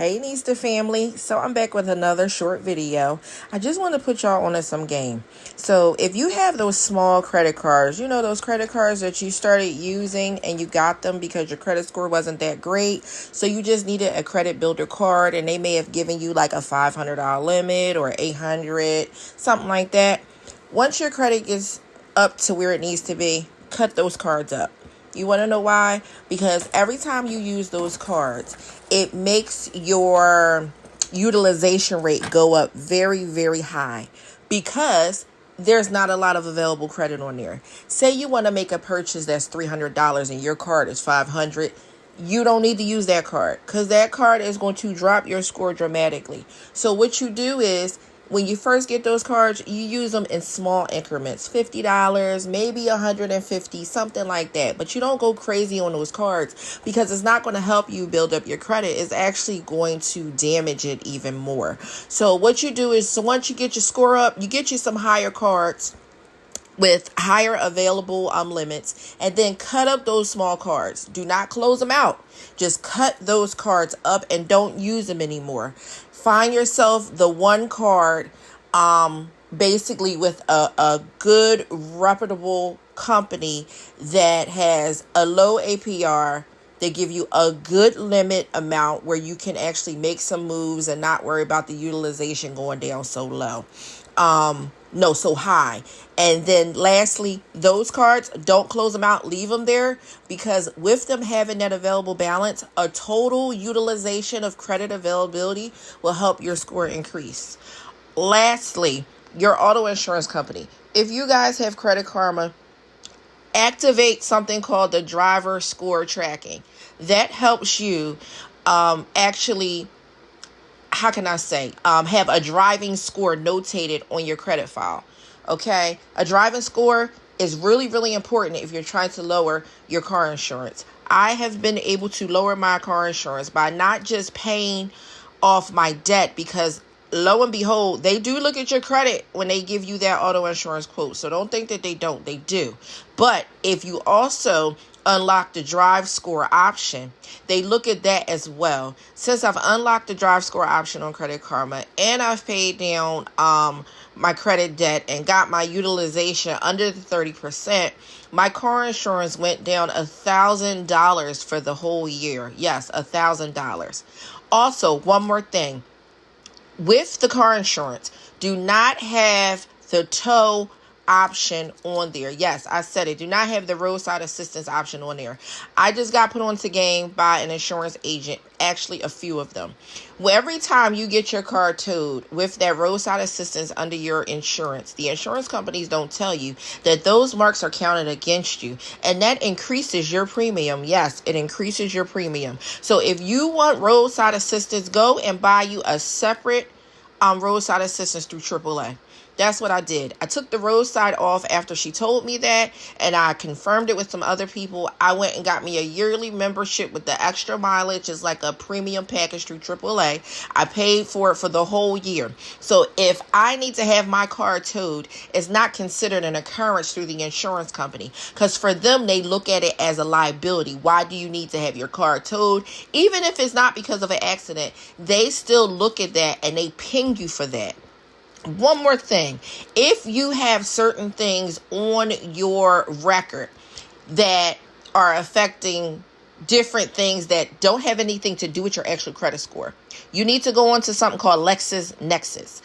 Hey Nista family, so I'm back with another short video. I just want to put y'all on some game. So if you have those small credit cards, you know those credit cards that you started using and you got them because your credit score wasn't that great, so you just needed a credit builder card and they may have given you like a $500 limit or $800, something like that. Once your credit gets up to where it needs to be, cut those cards up. You want to know why? Because every time you use those cards, it makes your utilization rate go up very, very high because there's not a lot of available credit on there. Say you want to make a purchase that's $300 and your card is $500. You don't need to use that card because that card is going to drop your score dramatically. So what you do is, when you first get those cards, you use them in small increments, $50, maybe $150, something like that. But you don't go crazy on those cards because it's not going to help you build up your credit. It's actually going to damage it even more. So what you do is, so once you get your score up, you get you some higher cards with higher available limits, and then cut up those small cards. Do not close them out. Just cut those cards up and don't use them anymore. Find yourself the one card basically with a good reputable company that has a low APR. They give you a good limit amount where you can actually make some moves and not worry about the utilization going down so low. So high. And then lastly, those cards, don't close them out, leave them there, because with them having that available balance, a total utilization of credit availability will help your score increase. Lastly, your auto insurance company. If you guys have Credit Karma, activate something called the driver score tracking. That helps you actually, have a driving score notated on your credit file. Okay, a driving score is really, really important if you're trying to lower your car insurance. I have been able to lower my car insurance by not just paying off my debt, because lo and behold, they do look at your credit when they give you that auto insurance quote. So don't think that they don't. They do. But if you also unlock the drive score option, they look at that as well. Since I've unlocked the drive score option on Credit Karma and I've paid down my credit debt and got my utilization under the 30%, my car insurance went down $1,000 for the whole year. Yes, $1,000. Also, one more thing. With the car insurance, do not have the tow option on there. Yes, I said it. Do not have the roadside assistance option on there. I just got put onto game by an insurance agent, actually a few of them. Well, every time you get your car towed with that roadside assistance under your insurance, the insurance companies don't tell you that those marks are counted against you, and that increases your premium. Yes, it increases your premium. So if you want roadside assistance, go and buy you a separate roadside assistance through AAA. That's what I did. I took the roadside off after she told me that, and I confirmed it with some other people. I went and got me a yearly membership with the extra mileage. It's like a premium package through AAA. I paid for it for the whole year. So if I need to have my car towed, it's not considered an occurrence through the insurance company, because for them, they look at it as a liability. Why do you need to have your car towed? Even if it's not because of an accident, they still look at that and they ping you for that. One more thing, if you have certain things on your record that are affecting different things that don't have anything to do with your actual credit score, you need to go on to something called LexisNexis.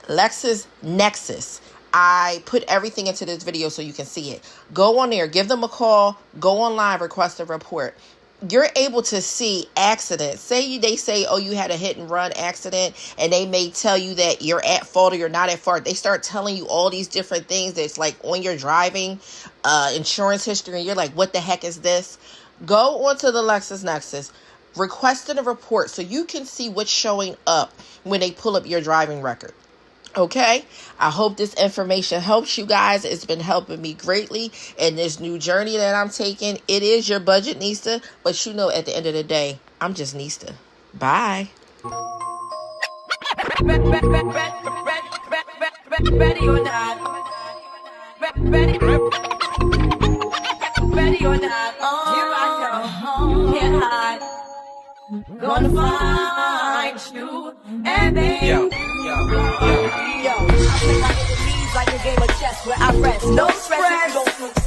LexisNexis. I put everything into this video so you can see it. Go on there, give them a call, go online, request a report. You're able to see accidents. They say, oh, you had a hit and run accident, and they may tell you that you're at fault or you're not at fault. They start telling you all these different things that's like on your driving insurance history, and you're like, what the heck is this? Go onto the LexisNexis, request a report so you can see what's showing up when they pull up your driving record. Okay, I hope this information helps you guys. It's been helping me greatly in this new journey that I'm taking. It is your budget Nista, but you know, at the end of the day, I'm just Nista. Bye. Ready or not. Ready or not. Here I come. Can't hide. Gonna find you and then yo. I play my enemies like a game of chess where I rest. No stress, don't